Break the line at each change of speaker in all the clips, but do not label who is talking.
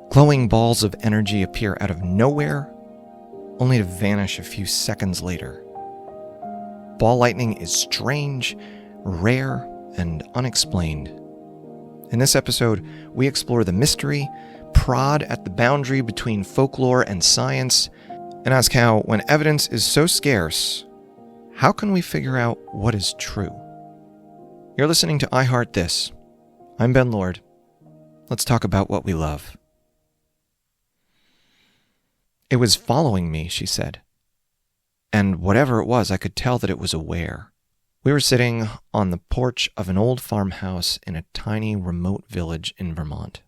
Glowing balls of energy appear out of nowhere, only to vanish a few seconds later. Ball lightning is strange, rare, and unexplained. In this episode, we explore the mystery, prod at the boundary between folklore and science, and ask how, when evidence is so scarce, how can we figure out what is true? You're listening to I Heart This. I'm Ben Lord. Let's talk about what we love. It was following me, she said. And whatever it was, I could tell that it was aware. We were sitting on the porch of an old farmhouse in a tiny, remote village in Vermont.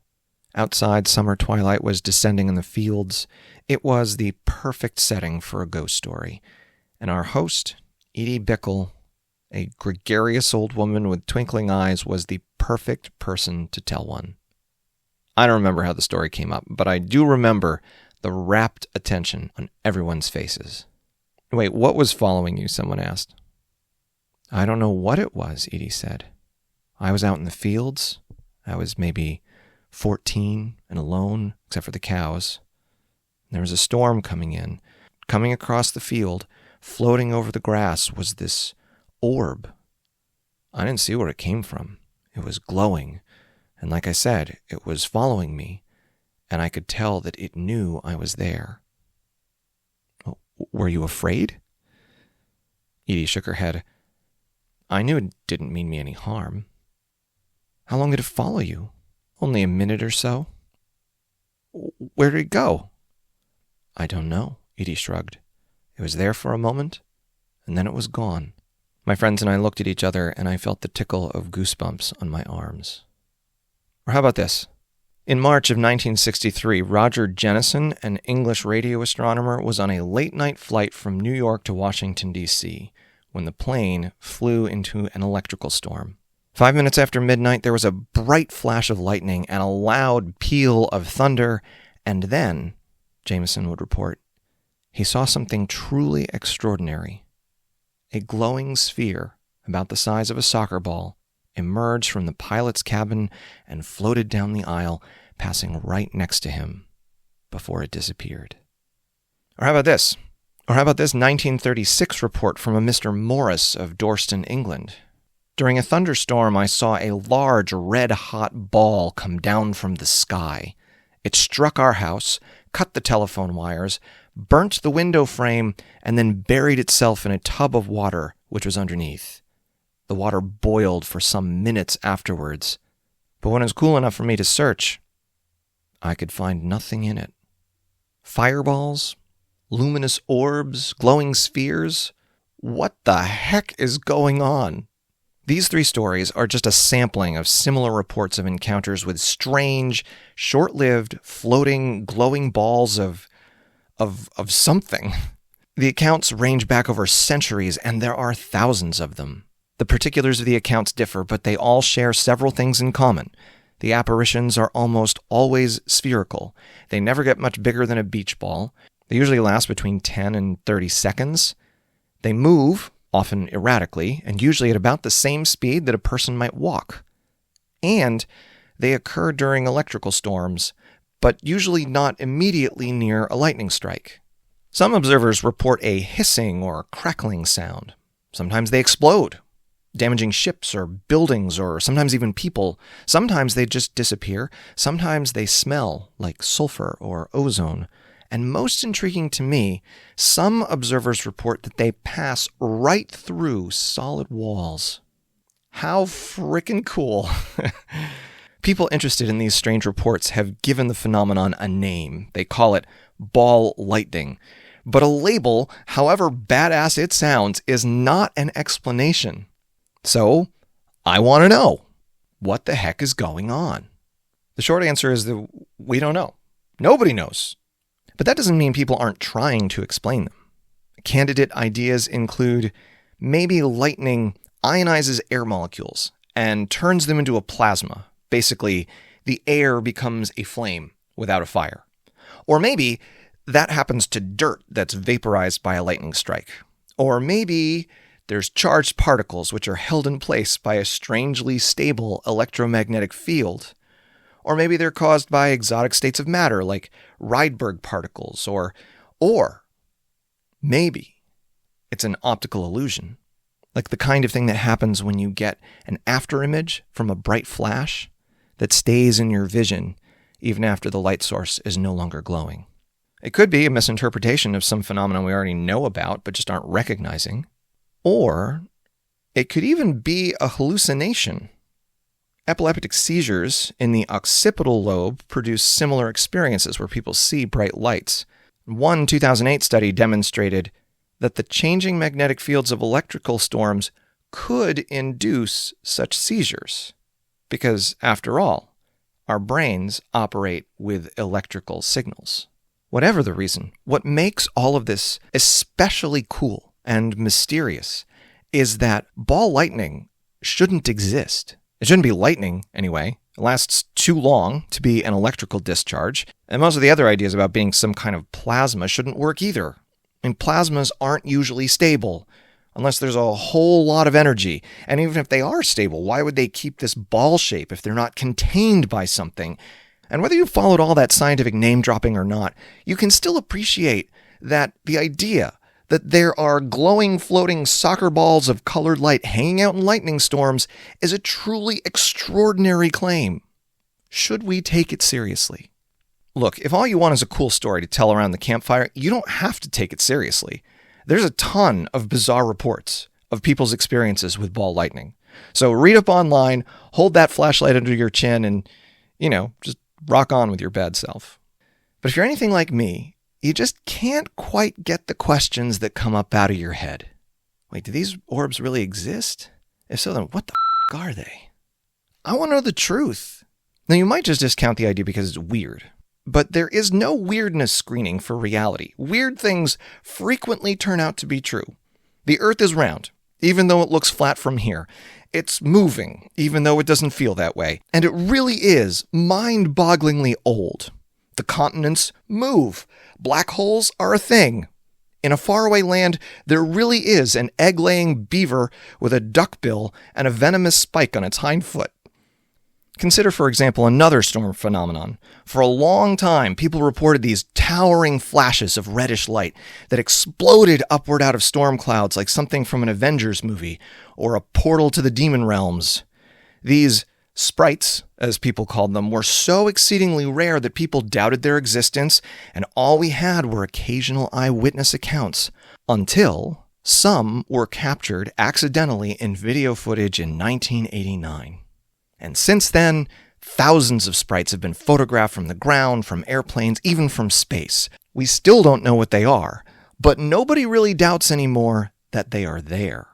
Outside, summer twilight was descending in the fields. It was the perfect setting for a ghost story. And our host, Edie Bickle, a gregarious old woman with twinkling eyes, was the perfect person to tell one. I don't remember how the story came up, but I do remember the rapt attention on everyone's faces. Wait, what was following you? Someone asked. I don't know what it was, Edie said. I was out in the fields. I was maybe 14 and alone, except for the cows. There was a storm coming in. Coming across the field, floating over the grass, was this orb. I didn't see where it came from. It was glowing. And like I said, it was following me. And I could tell that it knew I was there. Were you afraid? Edie shook her head. I knew it didn't mean me any harm. How long did it follow you? Only a minute or so. Where did it go? I don't know, Edie shrugged. It was there for a moment, and then it was gone. My friends and I looked at each other, and I felt the tickle of goosebumps on my arms. Or how about this? In March of 1963, Roger Jennison, an English radio astronomer, was on a late-night flight from New York to Washington, D.C., when the plane flew into an electrical storm. 5 minutes after midnight, there was a bright flash of lightning and a loud peal of thunder, and then, Jameson would report, he saw something truly extraordinary. A glowing sphere, about the size of a soccer ball, emerged from the pilot's cabin and floated down the aisle, passing right next to him, before it disappeared. Or how about this? 1936 report from a Mr. Morris of Dorset, England. During a thunderstorm, I saw a large red-hot ball come down from the sky. It struck our house, cut the telephone wires, burnt the window frame, and then buried itself in a tub of water which was underneath. The water boiled for some minutes afterwards, but when it was cool enough for me to search, I could find nothing in it. Fireballs? Luminous orbs? Glowing spheres? What the heck is going on? These three stories are just a sampling of similar reports of encounters with strange, short-lived, floating, glowing balls of something. The accounts range back over centuries, and there are thousands of them. The particulars of the accounts differ, but they all share several things in common. The apparitions are almost always spherical. They never get much bigger than a beach ball. They usually last between 10 and 30 seconds. They move, often erratically, and usually at about the same speed that a person might walk. And they occur during electrical storms, but usually not immediately near a lightning strike. Some observers report a hissing or crackling sound. Sometimes they explode, damaging ships or buildings or sometimes even people. Sometimes they just disappear. Sometimes they smell like sulfur or ozone. And most intriguing to me, some observers report that they pass right through solid walls. How frickin' cool. People interested in these strange reports have given the phenomenon a name. They call it ball lightning. But a label, however badass it sounds, is not an explanation. So, I want to know, what the heck is going on? The short answer is that we don't know. Nobody knows. But that doesn't mean people aren't trying to explain them. Candidate ideas include maybe lightning ionizes air molecules and turns them into a plasma. Basically, the air becomes a flame without a fire. Or maybe that happens to dirt that's vaporized by a lightning strike. Or maybe there's charged particles which are held in place by a strangely stable electromagnetic field. Or maybe they're caused by exotic states of matter like Rydberg particles, or maybe it's an optical illusion, like the kind of thing that happens when you get an afterimage from a bright flash that stays in your vision even after the light source is no longer glowing. It could be a misinterpretation of some phenomenon we already know about but just aren't recognizing. Or it could even be a hallucination. Epileptic seizures in the occipital lobe produce similar experiences where people see bright lights. One 2008 study demonstrated that the changing magnetic fields of electrical storms could induce such seizures. Because, after all, our brains operate with electrical signals. Whatever the reason, what makes all of this especially cool and mysterious is that ball lightning shouldn't exist. It shouldn't be lightning, anyway. It lasts too long to be an electrical discharge. And most of the other ideas about being some kind of plasma shouldn't work either. I mean, plasmas aren't usually stable unless there's a whole lot of energy. And even if they are stable, why would they keep this ball shape if they're not contained by something? And whether you followed all that scientific name-dropping or not, you can still appreciate that the idea that there are glowing, floating soccer balls of colored light hanging out in lightning storms is a truly extraordinary claim. Should we take it seriously? Look, if all you want is a cool story to tell around the campfire, you don't have to take it seriously. There's a ton of bizarre reports of people's experiences with ball lightning. So read up online, hold that flashlight under your chin, and, just rock on with your bad self. But if you're anything like me, you just can't quite get the questions that come up out of your head. Wait, do these orbs really exist? If so, then what the are they? I want to know the truth. Now, you might just discount the idea because it's weird. But there is no weirdness screening for reality. Weird things frequently turn out to be true. The Earth is round, even though it looks flat from here. It's moving, even though it doesn't feel that way. And it really is mind-bogglingly old. The continents move. Black holes are a thing. In a faraway land, there really is an egg-laying beaver with a duckbill and a venomous spike on its hind foot. Consider, for example, another storm phenomenon. For a long time, people reported these towering flashes of reddish light that exploded upward out of storm clouds like something from an Avengers movie or a portal to the demon realms. These sprites, as people called them, were so exceedingly rare that people doubted their existence, and all we had were occasional eyewitness accounts, until some were captured accidentally in video footage in 1989. And since then, thousands of sprites have been photographed from the ground, from airplanes, even from space. We still don't know what they are, but nobody really doubts anymore that they are there.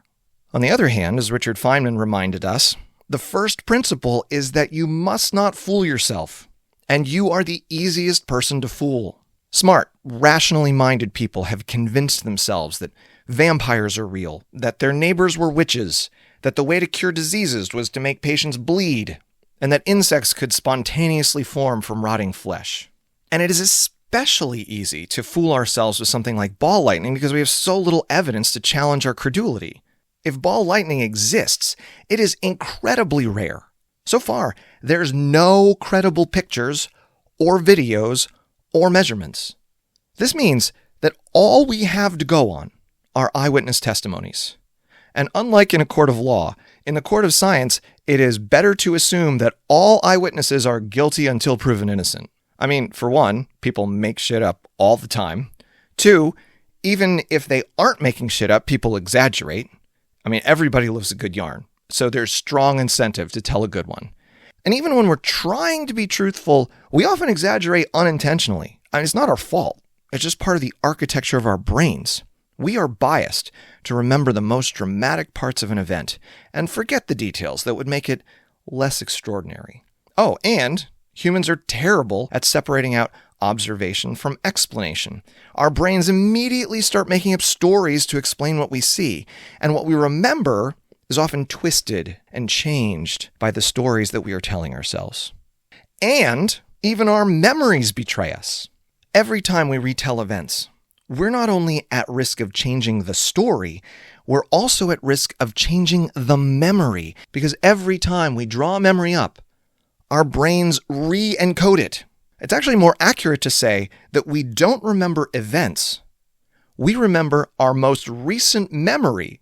On the other hand, as Richard Feynman reminded us, the first principle is that you must not fool yourself, and you are the easiest person to fool. Smart, rationally minded people have convinced themselves that vampires are real, that their neighbors were witches, that the way to cure diseases was to make patients bleed, and that insects could spontaneously form from rotting flesh. And it is especially easy to fool ourselves with something like ball lightning because we have so little evidence to challenge our credulity. If ball lightning exists, it is incredibly rare. So far, there's no credible pictures or videos or measurements. This means that all we have to go on are eyewitness testimonies. And unlike in a court of law, in the court of science, it is better to assume that all eyewitnesses are guilty until proven innocent. I mean, for one, people make shit up all the time. Two, even if they aren't making shit up, people exaggerate. I mean, everybody loves a good yarn, so there's strong incentive to tell a good one. And even when we're trying to be truthful, we often exaggerate unintentionally. I mean, it's not our fault. It's just part of the architecture of our brains. We are biased to remember the most dramatic parts of an event and forget the details that would make it less extraordinary. Oh, and humans are terrible at separating out observation from explanation. Our brains immediately start making up stories to explain what we see, and what we remember is often twisted and changed by the stories that we are telling ourselves. And even our memories betray us. Every time we retell events, we're not only at risk of changing the story, we're also at risk of changing the memory, because every time we draw a memory up, our brains re-encode it. It's actually more accurate to say that we don't remember events. We remember our most recent memory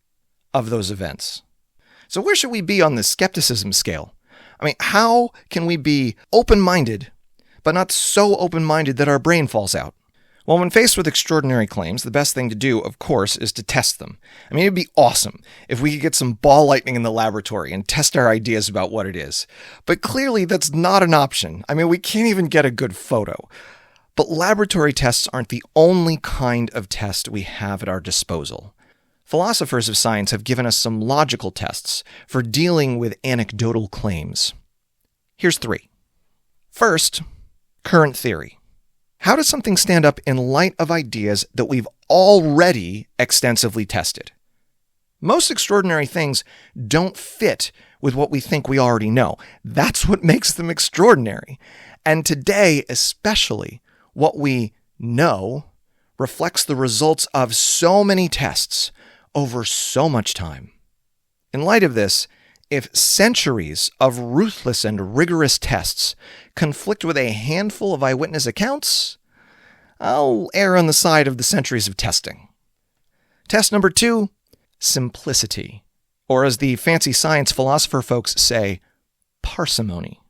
of those events. So where should we be on the skepticism scale? I mean, how can we be open-minded, but not so open-minded that our brain falls out? Well, when faced with extraordinary claims, the best thing to do, of course, is to test them. I mean, it'd be awesome if we could get some ball lightning in the laboratory and test our ideas about what it is. But clearly, that's not an option. I mean, we can't even get a good photo. But laboratory tests aren't the only kind of test we have at our disposal. Philosophers of science have given us some logical tests for dealing with anecdotal claims. Here's 3. First, current theory. How does something stand up in light of ideas that we've already extensively tested? Most extraordinary things don't fit with what we think we already know. That's what makes them extraordinary. And today, especially, what we know reflects the results of so many tests over so much time. In light of this, if centuries of ruthless and rigorous tests conflict with a handful of eyewitness accounts, I'll err on the side of the centuries of testing. Test number 2, simplicity, or as the fancy science philosopher folks say, parsimony.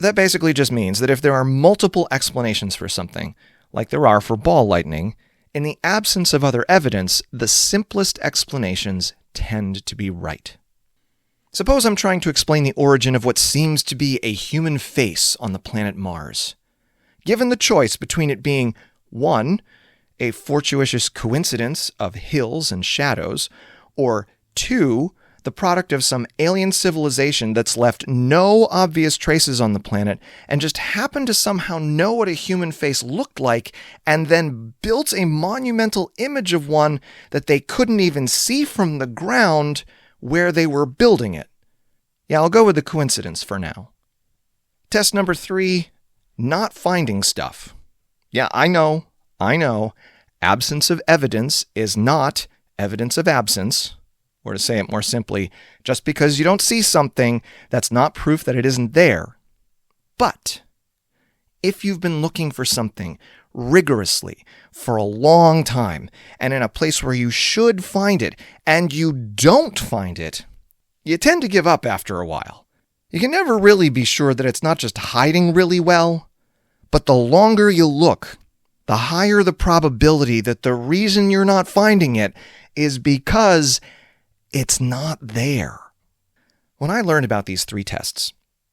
That basically just means that if there are multiple explanations for something, like there are for ball lightning, in the absence of other evidence, the simplest explanations tend to be right. Suppose I'm trying to explain the origin of what seems to be a human face on the planet Mars. Given the choice between it being 1, a fortuitous coincidence of hills and shadows, or 2, the product of some alien civilization that's left no obvious traces on the planet and just happened to somehow know what a human face looked like and then built a monumental image of one that they couldn't even see from the ground where they were building it. Yeah, I'll go with the coincidence for now. Test number 3, not finding stuff. Yeah, I know. Absence of evidence is not evidence of absence. Or to say it more simply, just because you don't see something, that's not proof that it isn't there. But if you've been looking for something rigorously for a long time and in a place where you should find it and you don't find it, you tend to give up after a while. You can never really be sure that it's not just hiding really well, but the longer you look, the higher the probability that the reason you're not finding it is because it's not there. When I learned about these 3 tests,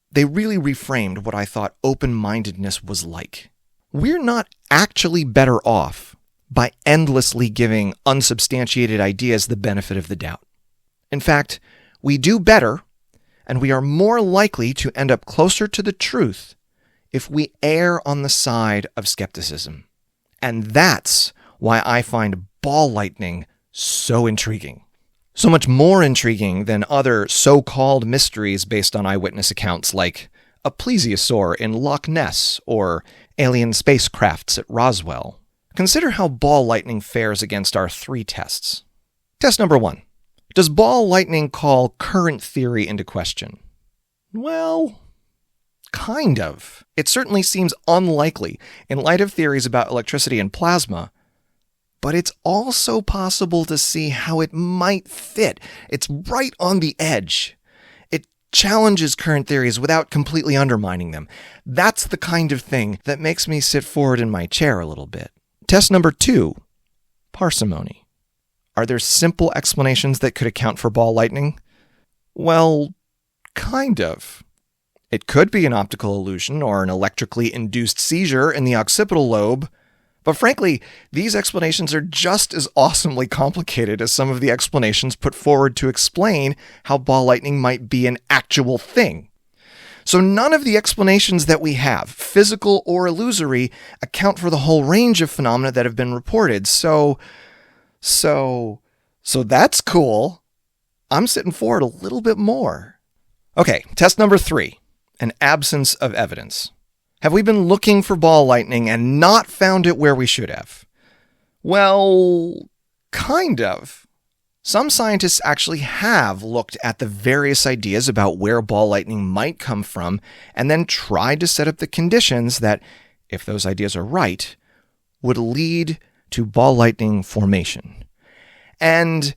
they really reframed what I thought open-mindedness was like. We're not actually better off by endlessly giving unsubstantiated ideas the benefit of the doubt. In fact, we do better, and we are more likely to end up closer to the truth if we err on the side of skepticism. And that's why I find ball lightning so intriguing. So much more intriguing than other so-called mysteries based on eyewitness accounts like a plesiosaur in Loch Ness or alien spacecrafts at Roswell. Consider how ball lightning fares against our 3 tests. Test number 1. Does ball lightning call current theory into question? Well, kind of. It certainly seems unlikely in light of theories about electricity and plasma, but it's also possible to see how it might fit. It's right on the edge. It challenges current theories without completely undermining them. That's the kind of thing that makes me sit forward in my chair a little bit. Test number 2, parsimony. Are there simple explanations that could account for ball lightning? Well, kind of. It could be an optical illusion or an electrically induced seizure in the occipital lobe. But frankly, these explanations are just as awesomely complicated as some of the explanations put forward to explain how ball lightning might be an actual thing. So none of the explanations that we have, physical or illusory, account for the whole range of phenomena that have been reported. So that's cool. I'm sitting forward a little bit more. Okay, test number 3, an absence of evidence. Have we been looking for ball lightning and not found it where we should have? Well, kind of. Some scientists actually have looked at the various ideas about where ball lightning might come from and then tried to set up the conditions that, if those ideas are right, would lead to ball lightning formation. And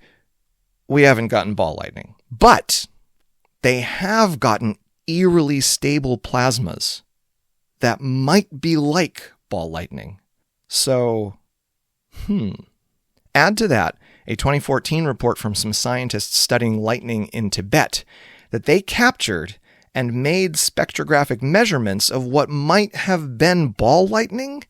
we haven't gotten ball lightning, but they have gotten eerily stable plasmas that might be like ball lightning. So, Add to that a 2014 report from some scientists studying lightning in Tibet that they captured and made spectrographic measurements of what might have been ball lightning,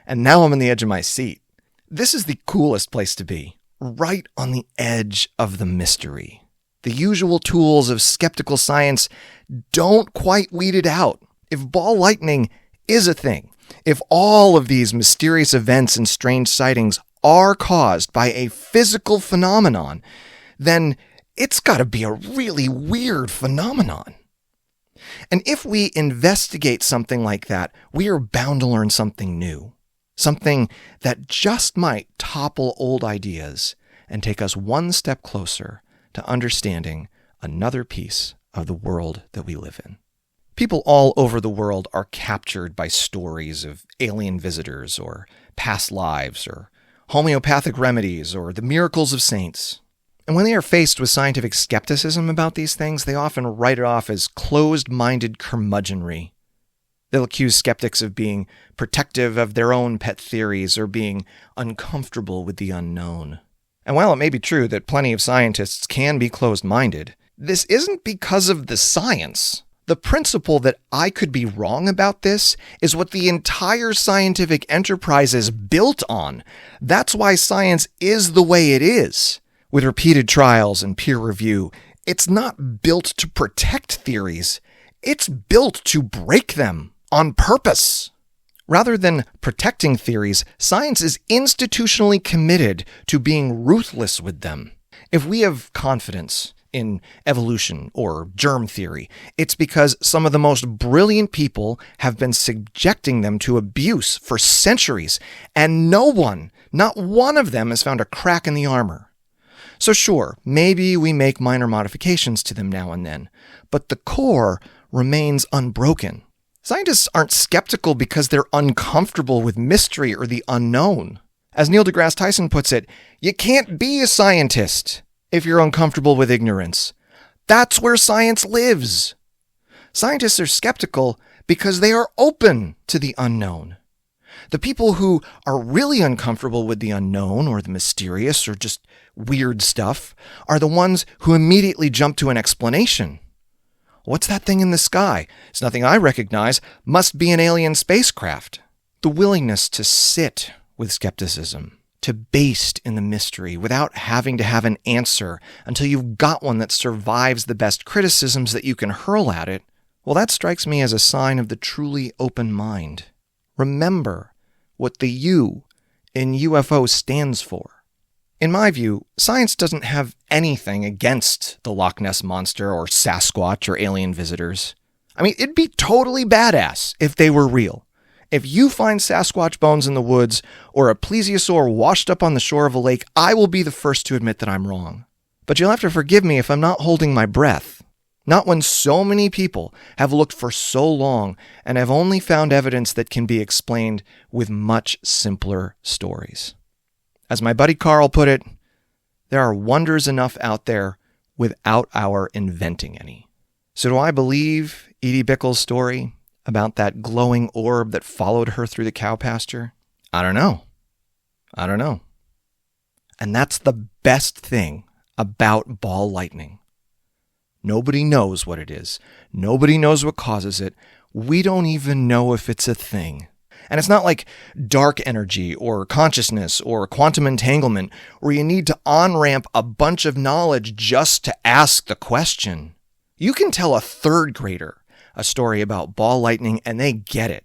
and now I'm on the edge of my seat. This is the coolest place to be, right on the edge of the mystery. The usual tools of skeptical science don't quite weed it out. If ball lightning is a thing, if all of these mysterious events and strange sightings are caused by a physical phenomenon, then it's got to be a really weird phenomenon. And if we investigate something like that, we are bound to learn something new, something that just might topple old ideas and take us one step closer to understanding another piece of the world that we live in. People all over the world are captured by stories of alien visitors or past lives or homeopathic remedies or the miracles of saints. And when they are faced with scientific skepticism about these things, they often write it off as closed-minded curmudgeonry. They'll accuse skeptics of being protective of their own pet theories or being uncomfortable with the unknown. And while it may be true that plenty of scientists can be closed-minded, this isn't because of the science. The principle that I could be wrong about this is what the entire scientific enterprise is built on. That's why science is the way it is. With repeated trials and peer review, it's not built to protect theories. It's built to break them on purpose. Rather than protecting theories, science is institutionally committed to being ruthless with them. If we have confidence in evolution or germ theory, it's because some of the most brilliant people have been subjecting them to abuse for centuries, and no one, not one of them, has found a crack in the armor. So sure, maybe we make minor modifications to them now and then, but the core remains unbroken. Scientists aren't skeptical because they're uncomfortable with mystery or the unknown. As Neil deGrasse Tyson puts it, you can't be a scientist if you're uncomfortable with ignorance. That's where science lives. Scientists are skeptical because they are open to the unknown. The people who are really uncomfortable with the unknown or the mysterious or just weird stuff are the ones who immediately jump to an explanation. What's that thing in the sky? It's nothing I recognize. Must be an alien spacecraft. The willingness to sit with skepticism, to baste in the mystery without having to have an answer until you've got one that survives the best criticisms that you can hurl at it, well, that strikes me as a sign of the truly open mind. Remember what the U in UFO stands for. In my view, science doesn't have anything against the Loch Ness Monster or Sasquatch or alien visitors. I mean, it'd be totally badass if they were real. If you find Sasquatch bones in the woods or a plesiosaur washed up on the shore of a lake, I will be the first to admit that I'm wrong. But you'll have to forgive me if I'm not holding my breath. Not when so many people have looked for so long and have only found evidence that can be explained with much simpler stories. As my buddy Carl put it, there are wonders enough out there without our inventing any. So do I believe Edie Bickle's story about that glowing orb that followed her through the cow pasture? I don't know. And that's the best thing about ball lightning. Nobody knows what it is. Nobody knows what causes it. We don't even know if it's a thing. And it's not like dark energy or consciousness or quantum entanglement where you need to on-ramp a bunch of knowledge just to ask the question. You can tell a third grader a story about ball lightning and they get it.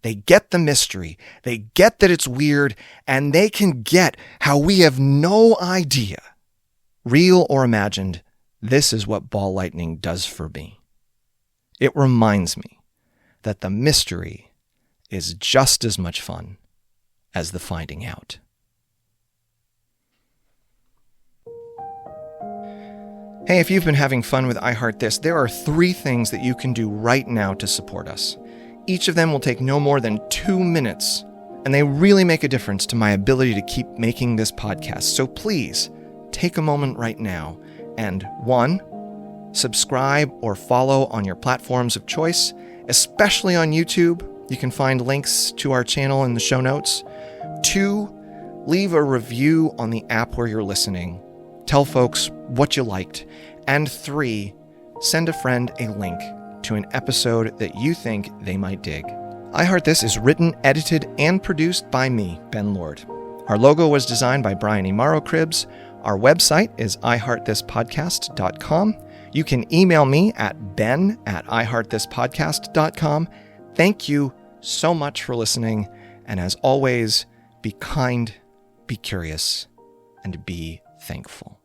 They get the mystery. They get that it's weird, and they can get how we have no idea. Real or imagined, this is what ball lightning does for me. It reminds me that the mystery is just as much fun as the finding out. Hey, if you've been having fun with I Heart This, there are 3 things that you can do right now to support us. Each of them will take no more than 2 minutes, and they really make a difference to my ability to keep making this podcast. So please, take a moment right now and 1, subscribe or follow on your platforms of choice, especially on YouTube. You can find links to our channel in the show notes. 2, leave a review on the app where you're listening. Tell folks what you liked. And 3, send a friend a link to an episode that you think they might dig. I Heart This is written, edited, and produced by me, Ben Lord. Our logo was designed by Brian Imaro Cribbs. Our website is iheartthispodcast.com. You can email me at ben@iheartthispodcast.com. Thank you so much for listening. And as always, be kind, be curious, and be thankful.